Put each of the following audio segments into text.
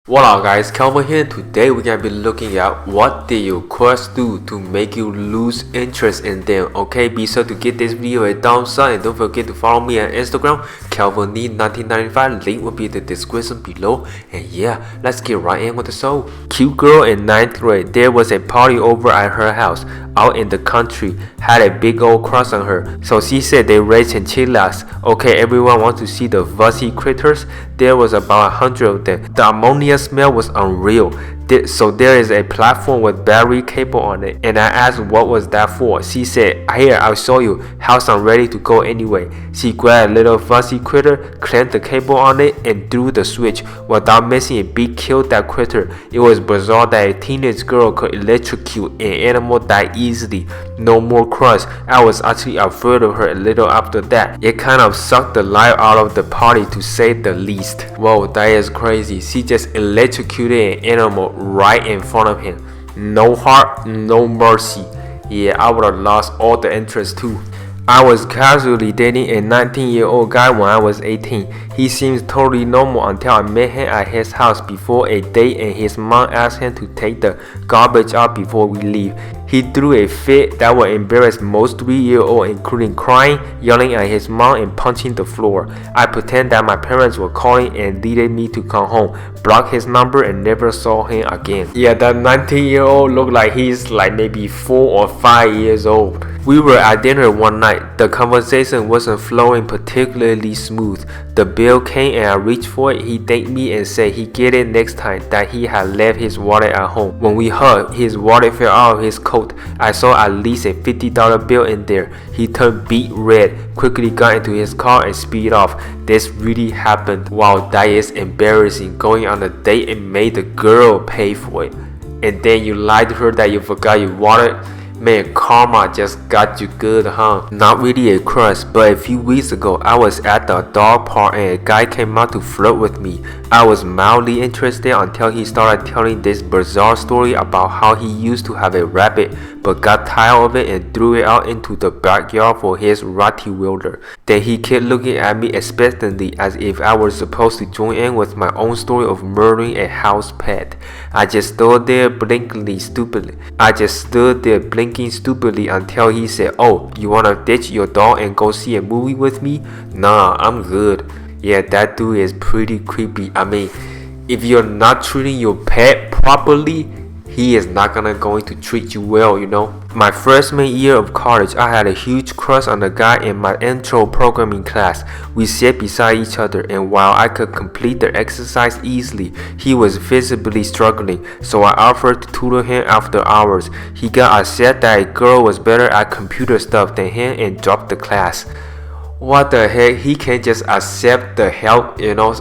What up guys, Calvin here. Today we're gonna be looking at what did your crush do to make you lose interest in them. Okay, be sure to give this video a thumbs up and don't forget to follow me on Instagram, CalvinNee1995. Link will be in the description below. And yeah, let's get right in with the show. Cute girl in 9th grade. There was a party over at her house out in the country. Had a big old crush on her. So she said they raised chinchillas. Okay, everyone wants to see the fuzzy critters. There was about 100 of them. The ammonia smell was unreal. So there is a platform with battery cable on it, and I asked what was that for. She said, "Here, I'll show you. House, I'm ready to go anyway." She grabbed a little fuzzy critter, clamped the cable on it, and threw the switch. Without missing a beat, killed that critter. It was bizarre that a teenage girl could electrocute an animal that easily. No more crush. I was actually afraid of her a little after that. It kind of sucked the life out of the party, to say the least. Whoa, that is crazy. She just electrocuted an animal right in front of him. No heart, no mercy. Yeah, I would have lost all the interest too. I was casually dating a 19-year-old guy when I was 18. He seems totally normal until I met him at his house before a date, and his mom asked him to take the garbage out before we leave. He threw a fit that would embarrass most 3-year-olds, including crying, yelling at his mom, and punching the floor. I pretended that my parents were calling and needed me to come home, blocked his number, and never saw him again. Yeah, that 19-year-old looked like he's like maybe 4 or 5 years old. We were at dinner one night. The conversation wasn't flowing particularly smooth. The bill came and I reached for it. He thanked me and said he'd get it next time, that he had left his wallet at home. When we hugged, his wallet fell out of his coat. I saw at least a $50 bill in there. He turned beet red, quickly got into his car and speed off. This really happened. Wow, that is embarrassing. Going on a date and made the girl pay for it. And then you lied to her that you forgot your wallet. Man, karma just got you good, huh? Not really a crush, but a few weeks ago, I was at the dog park and a guy came out to flirt with me. I was mildly interested until he started telling this bizarre story about how he used to have a rabbit, but got tired of it and threw it out into the backyard for his Rottweiler. Then he kept looking at me expectantly as if I was supposed to join in with my own story of murdering a house pet. I just stood there blinking stupidly until he said, "Oh, you wanna ditch your dog and go see a movie with me?" "Nah, I'm good." Yeah, that dude is pretty creepy. I mean, if you're not treating your pet properly, he is not going to treat you well, you know. My freshman year of college, I had a huge crush on a guy in my intro programming class. We sat beside each other, and while I could complete the exercise easily, he was visibly struggling, so I offered to tutor him after hours. He got upset that a girl was better at computer stuff than him and dropped the class. What the heck? He can't just accept the help, you know.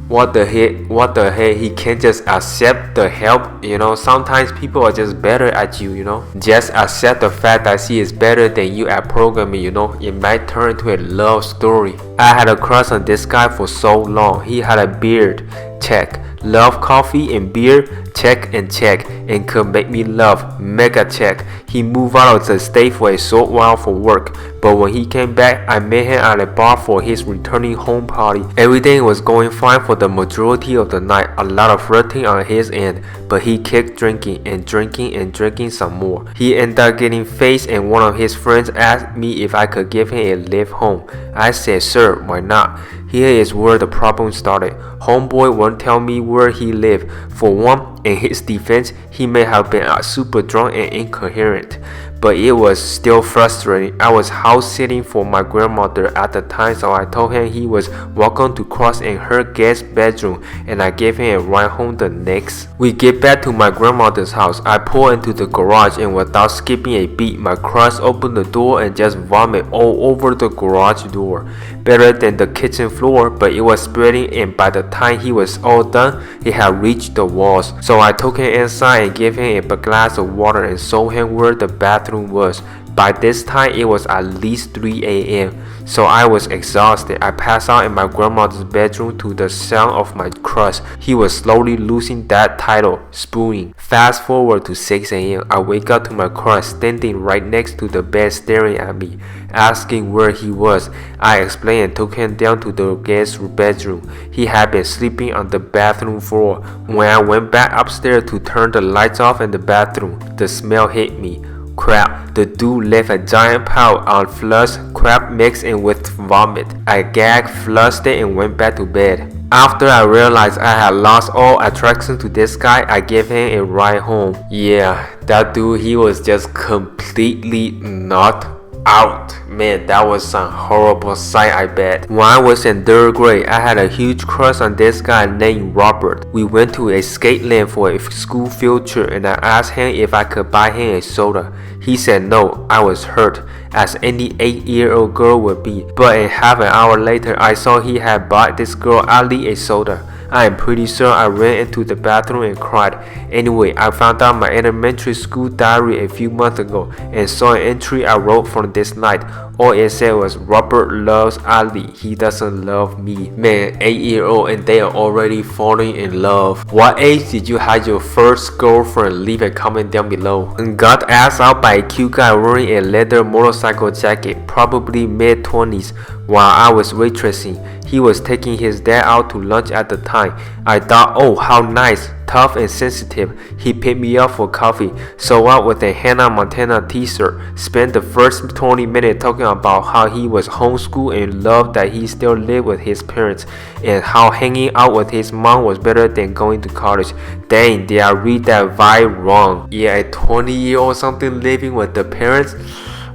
What the heck? He can't just accept the help, you know. Sometimes people are just better at you, you know. Just accept the fact that she is better than you at programming, you know. It might turn into a love story. I had a crush on this guy for so long. He had a beard, check. Love coffee and beer, check and check, and could make me love, mega check. He moved out of the state for a short while for work, but when he came back, I met him at a bar for his returning home party. Everything was going fine for the majority of the night, a lot of flirting on his end, but he kept drinking and drinking and drinking some more. He ended up getting faced, and one of his friends asked me if I could give him a lift home. I said, "Sure, why not?" Here is where the problem started. Homeboy won't tell me where he lived. For one, in his defense, he may have been super drunk and incoherent, but it was still frustrating. I was house sitting for my grandmother at the time, so I told him he was welcome to cross in her guest bedroom, and I gave him a ride home the next. We get back to my grandmother's house. I pull into the garage, and without skipping a beat, my crush opened the door and just vomit all over the garage door. Better than the kitchen floor, but it was spreading, and by the time he was all done, it had reached the walls. So I took him inside and gave him a glass of water and showed him where the bathroom was. By this time, it was at least 3 a.m., so I was exhausted. I passed out in my grandmother's bedroom to the sound of my crush. He was slowly losing that title, spooning. Fast forward to 6 a.m., I wake up to my crush standing right next to the bed staring at me, asking where he was. I explained and took him down to the guest bedroom. He had been sleeping on the bathroom floor. When I went back upstairs to turn the lights off in the bathroom, the smell hit me. Crap, the dude left a giant pile on flush crap mixed in with vomit. I gagged, flushed it, and went back to bed. After I realized I had lost all attraction to this guy, I gave him a ride home. Yeah, that dude, he was just completely not out. Man, that was some horrible sight, I bet. When I was in 3rd grade, I had a huge crush on this guy named Robert. We went to a skate land for a school field trip and I asked him if I could buy him a soda. He said no. I was hurt, as any 8-year-old girl would be. But in half an hour later, I saw he had bought this girl Ali a soda. I am pretty sure I ran into the bathroom and cried. Anyway, I found out my elementary school diary a few months ago and saw an entry I wrote from this night. All it said was, Robert loves Ali, he doesn't love me. Man, 8-year-old and they are already falling in love. What age did you have your first girlfriend? Leave a comment down below. And got asked out by a cute guy wearing a leather motorcycle jacket, probably mid-20s, while I was waitressing. He was taking his dad out to lunch at the time. I thought, oh, how nice, tough and sensitive. He picked me up for coffee, so out with a Hannah Montana t-shirt. Spent the first 20 minutes talking about how he was homeschooled and loved that he still lived with his parents, and how hanging out with his mom was better than going to college. Dang, did I read that vibe wrong? Yeah, a 20-year-old something living with the parents?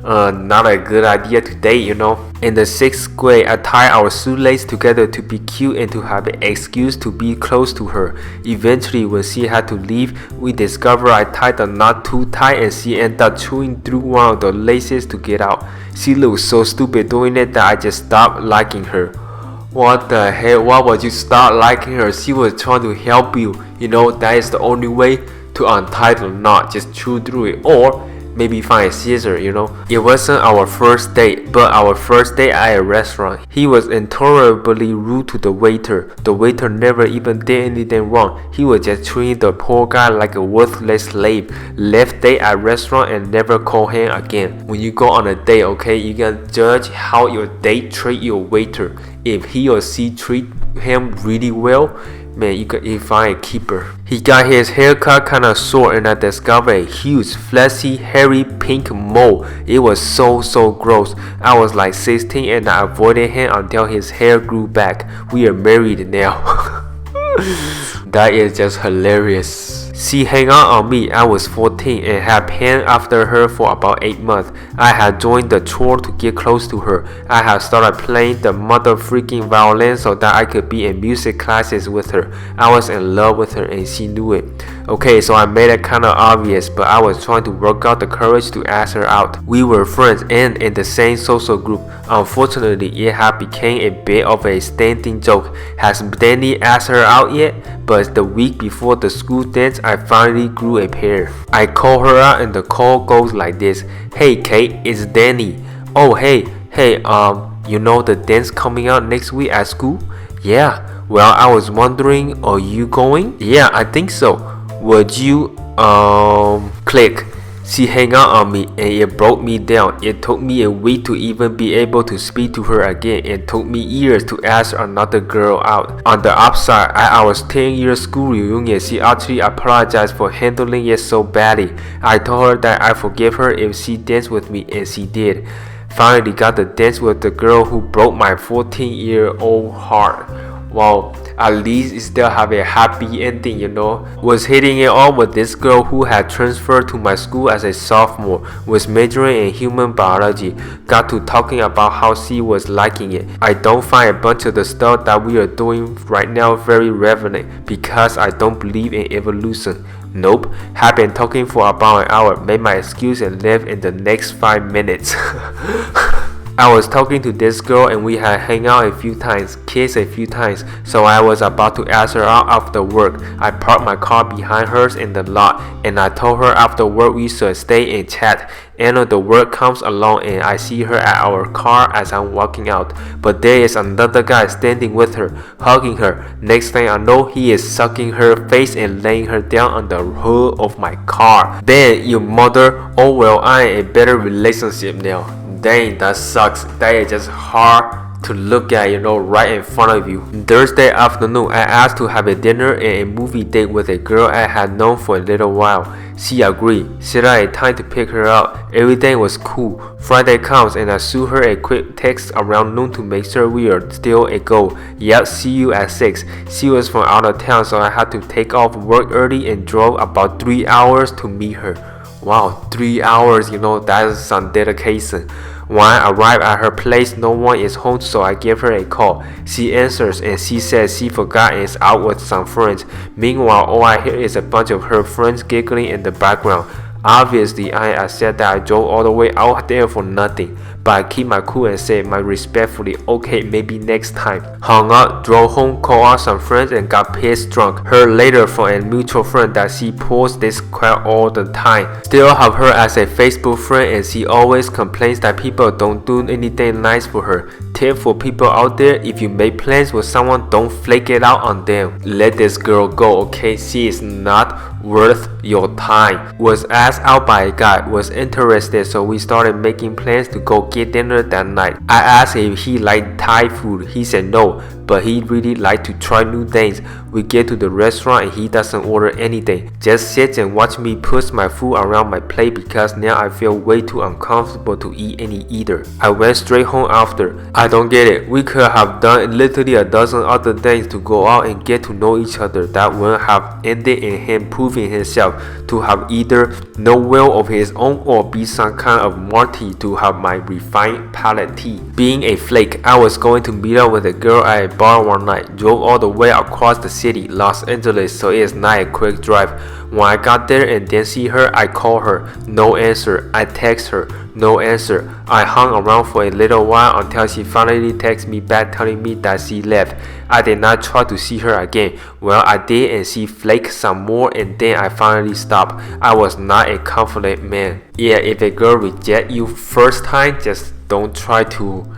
Not a good idea to date, you know. In the 6th grade, I tied our shoelaces together to be cute and to have an excuse to be close to her. Eventually, when she had to leave, we discovered I tied the knot too tight and she ended up chewing through one of the laces to get out. She looked so stupid doing it that I just stopped liking her. What the hell? Why would you start liking her? She was trying to help you. You know, that is the only way to untie the knot. Just chew through it, or maybe find a scissor, you know. It wasn't our first date, but our first date at a restaurant. He was intolerably rude to the waiter. The waiter never even did anything wrong. He was just treating the poor guy like a worthless slave. Left date at restaurant and never called him again. When you go on a date, okay, you can judge how your date treat your waiter. If he or she treat him really well, man, you can find a keeper. He got his haircut kinda short and I discovered a huge, fleshy, hairy pink mole. It was so gross. I was like 16 and I avoided him until his hair grew back. We are married now. That is just hilarious. She hung out on me. I was 14 and had been after her for about 8 months. I had joined the chore to get close to her. I had started playing the mother freaking violin so that I could be in music classes with her. I was in love with her and she knew it. Okay, so I made it kinda obvious, but I was trying to work out the courage to ask her out. We were friends and in the same social group. Unfortunately, it had become a bit of a standing joke. Has Danny asked her out yet? But the week before the school dance, I finally grew a pair. I call her out and the call goes like this. Hey Kate, it's Danny. Oh hey, you know the dance coming out next week at school? Yeah, well I was wondering, are you going? Yeah, I think so. Would you, click. She hung out on me and it broke me down. It took me a week to even be able to speak to her again. It took me years to ask another girl out. On the upside, at our 10-year school reunion, she actually apologized for handling it so badly. I told her that I forgive her if she danced with me, and she did. Finally got to dance with the girl who broke my 14-year-old heart. Well, at least it still have a happy ending, you know. Was hitting it on with this girl who had transferred to my school as a sophomore, was majoring in human biology. Got to talking about how she was liking it. I don't find a bunch of the stuff that we are doing right now very relevant because I don't believe in evolution. Nope, have been talking for about an hour, made my excuse and left in the next 5 minutes. I was talking to this girl and we had hang out a few times, kissed a few times, so I was about to ask her out after work. I parked my car behind hers in the lot and I told her after work we should stay and chat. End of the work comes along and I see her at our car as I'm walking out, but there is another guy standing with her, hugging her. Next thing I know, he is sucking her face and laying her down on the hood of my car. Then you mother, oh well, I am in a better relationship now. Dang, that sucks. That is just hard to look at, right in front of you. Thursday afternoon, I asked to have a dinner and a movie date with a girl I had known for a little while. She agreed. Set out a time to pick her up. Everything was cool. Friday comes and I shoot her a quick text around noon to make sure we are still a go. Yep, see you at 6. She was from out of town, so I had to take off work early and drove about 3 hours to meet her. Wow, 3 hours, that is some dedication. When I arrive at her place, no one is home, so I give her a call. She answers and she says she forgot and is out with some friends. Meanwhile, all I hear is a bunch of her friends giggling in the background. Obviously, I said that I drove all the way out there for nothing, but I keep my cool and said my respectfully, okay, maybe next time. Hung up, drove home, called out some friends and got pissed drunk. Heard later from a mutual friend that she posts this crap all the time. Still have her as a Facebook friend and she always complains that people don't do anything nice for her. Tip for people out there, if you make plans with someone, don't flake it out on them. Let this girl go, okay? She is not worth your time. Was asked out by a guy, was interested, so we started making plans to go get dinner that night. I asked if he liked Thai food. He said no, but he really liked to try new things. We get to the restaurant and he doesn't order anything, just sits and watch me push my food around my plate because now I feel way too uncomfortable to eat any either. I went straight home after. I don't get it. We could have done literally a dozen other things to go out and get to know each other that would have ended in him proving himself to have either no will of his own or be some kind of marty to have my refined palate tea. Being a flake, I was going to meet up with a girl at a bar one night. Drove all the way across the city, Los Angeles, so it is not a quick drive. When I got there and then see her, I call her, no answer. I text her, no answer. I hung around for a little while until she finally texted me back telling me that she left. I did not try to see her again. Well, I did and she flaked some more and then I finally stopped. I was not a confident man. Yeah, if a girl rejects you first time, just don't try to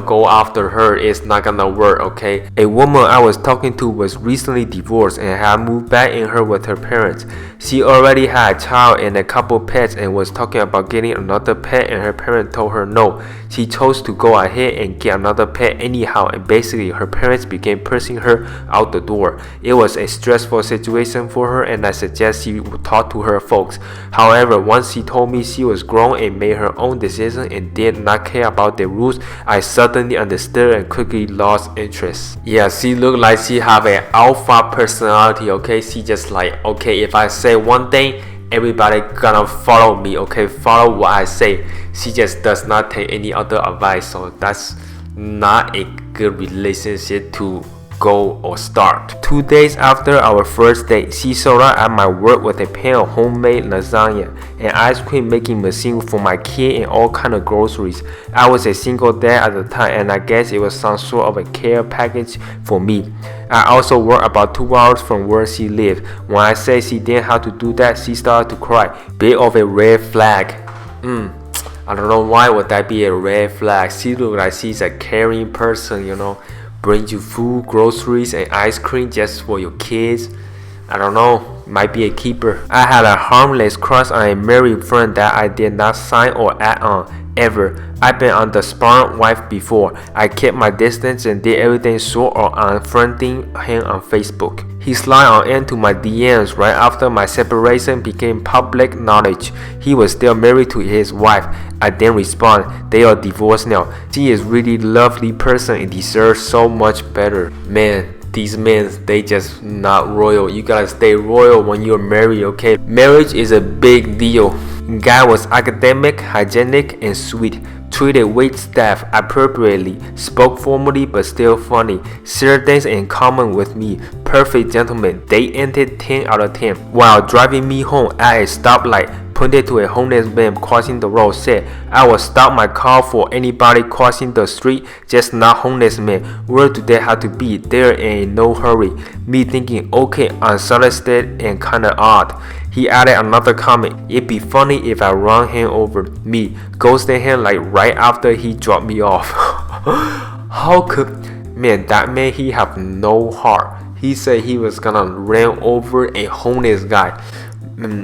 go after her. It's not gonna work, okay? A woman I was talking to was recently divorced and had moved back in her with her parents. She already had a child and a couple pets and was talking about getting another pet, and her parents told her no. She chose to go ahead and get another pet anyhow, and basically her parents began pushing her out the door. It was a stressful situation for her and I suggest she would talk to her folks. However, once she told me she was grown and made her own decision and did not care about the rules, I suddenly understood and quickly lost interest. Yeah, she looked like she have an alpha personality, okay? She just like, okay, if I say one thing, everybody gonna follow me, okay? Follow what I say. She just does not take any other advice, so that's not a good relationship to go or start. 2 days after our first date, she showed up at my work with a pan of homemade lasagna, an ice cream making machine for my kid, and all kind of groceries. I was a single dad at the time and I guess it was some sort of a care package for me. I also worked about 2 hours from where she lived. When I said she didn't have to do that, she started to cry. Bit of a red flag. I don't know why would that be a red flag. She looks like she's a caring person, Bring you food, groceries, and ice cream just for your kids. I don't know, might be a keeper. I had a harmless crush on a married friend that I did not sign or add on, ever. I've been on the spawn wife before. I kept my distance and did everything short of unfriending him on Facebook. He slid on into my DMs right after my separation became public knowledge. He was still married to his wife. I then respond, they are divorced now. She is really lovely person and deserves so much better. Man, these men, they just not royal. You gotta stay royal when you're married, okay? Marriage is a big deal. Guy was academic, hygienic, and sweet. Treated wait staff appropriately, spoke formally but still funny, shared things in common with me. Perfect gentleman. They ended 10 out of 10. While driving me home at a stoplight, pointed to a homeless man crossing the road, said, "I will stop my car for anybody crossing the street, just not homeless men. Where do they have to be? They're in no hurry." Me thinking, okay, unsolicited and kinda odd. He added another comment, "It'd be funny if I run him over." Me, ghosted him like right after he dropped me off. How could... Man, that man, he have no heart. He said he was gonna run over a homeless guy.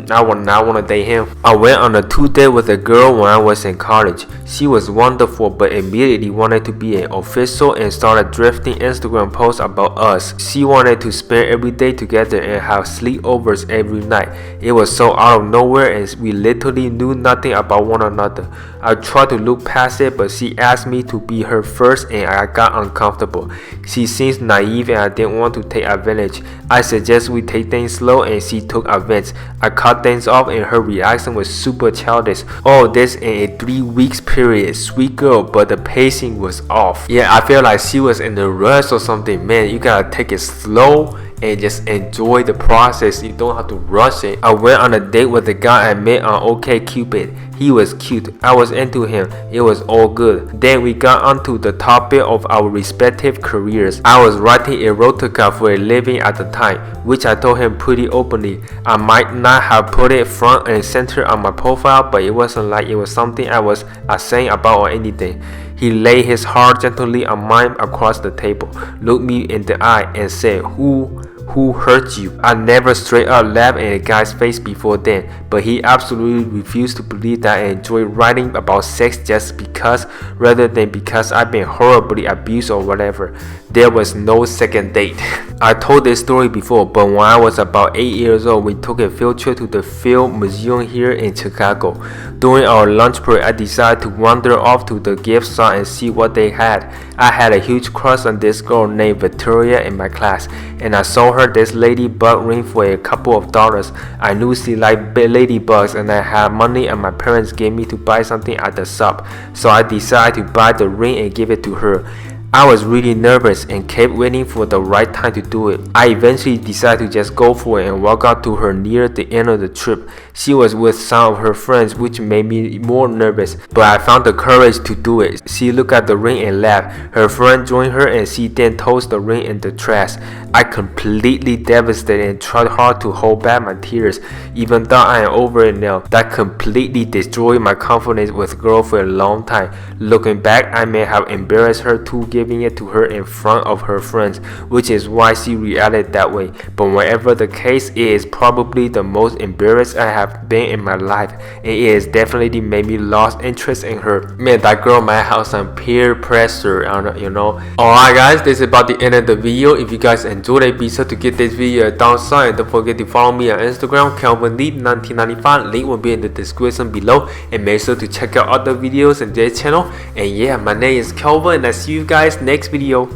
I would not want to date him. I went on a 2 date with a girl when I was in college. She was wonderful, but immediately wanted to be an official and started drifting Instagram posts about us. She wanted to spend every day together and have sleepovers every night. It was so out of nowhere and we literally knew nothing about one another. I tried to look past it, but she asked me to be her first and I got uncomfortable. She seems naive and I didn't want to take advantage. I suggest we take things slow and she took offense. I cut things off and her reaction was super childish. All this in a 3 weeks period. Sweet girl, but the pacing was off. Yeah, I feel like she was in a rush or something. Man, you gotta take it slow and just enjoy the process. You don't have to rush it. I went on a date with a guy I met on OkCupid. He was cute. I was into him. It was all good. Then we got onto the topic of our respective careers. I was writing erotica for a living at the time, which I told him pretty openly. I might not have put it front and center on my profile, but it wasn't like it was something I was saying about or anything. He laid his heart gently on mine across the table, looked me in the eye and said, Who hurt you? I never straight up laughed in a guy's face before then, but he absolutely refused to believe that I enjoy writing about sex just because, rather than because I've been horribly abused or whatever. There was no second date. I told this story before, but when I was about 8 years old, we took a field trip to the Film Museum here in Chicago. During our lunch break, I decided to wander off to the gift shop and see what they had. I had a huge crush on this girl named Victoria in my class, and I saw her this ladybug ring for a couple of dollars. I knew she liked ladybugs and I had money and my parents gave me to buy something at the shop, so I decided to buy the ring and give it to her. I was really nervous and kept waiting for the right time to do it. I eventually decided to just go for it and walk out to her near the end of the trip. She was with some of her friends, which made me more nervous, but I found the courage to do it. She looked at the ring and laughed. Her friend joined her and she then tossed the ring in the trash. I completely devastated and tried hard to hold back my tears, even though I am over it now. That completely destroyed my confidence with the girl for a long time. Looking back, I may have embarrassed her too, giving it to her in front of her friends, which is why she reacted that way. But whatever the case, it is probably the most embarrassed I have been in my life, and it has definitely made me lost interest in her. Man, that girl might have some peer pressure, you know. Alright guys, this is about the end of the video. If you guys enjoyed it, be sure to give this video a thumbs up and don't forget to follow me on Instagram, KelvinLeap1995. Link will be in the description below, and make sure to check out other videos in this channel. And yeah, my name is Kelvin and I see you guys next video.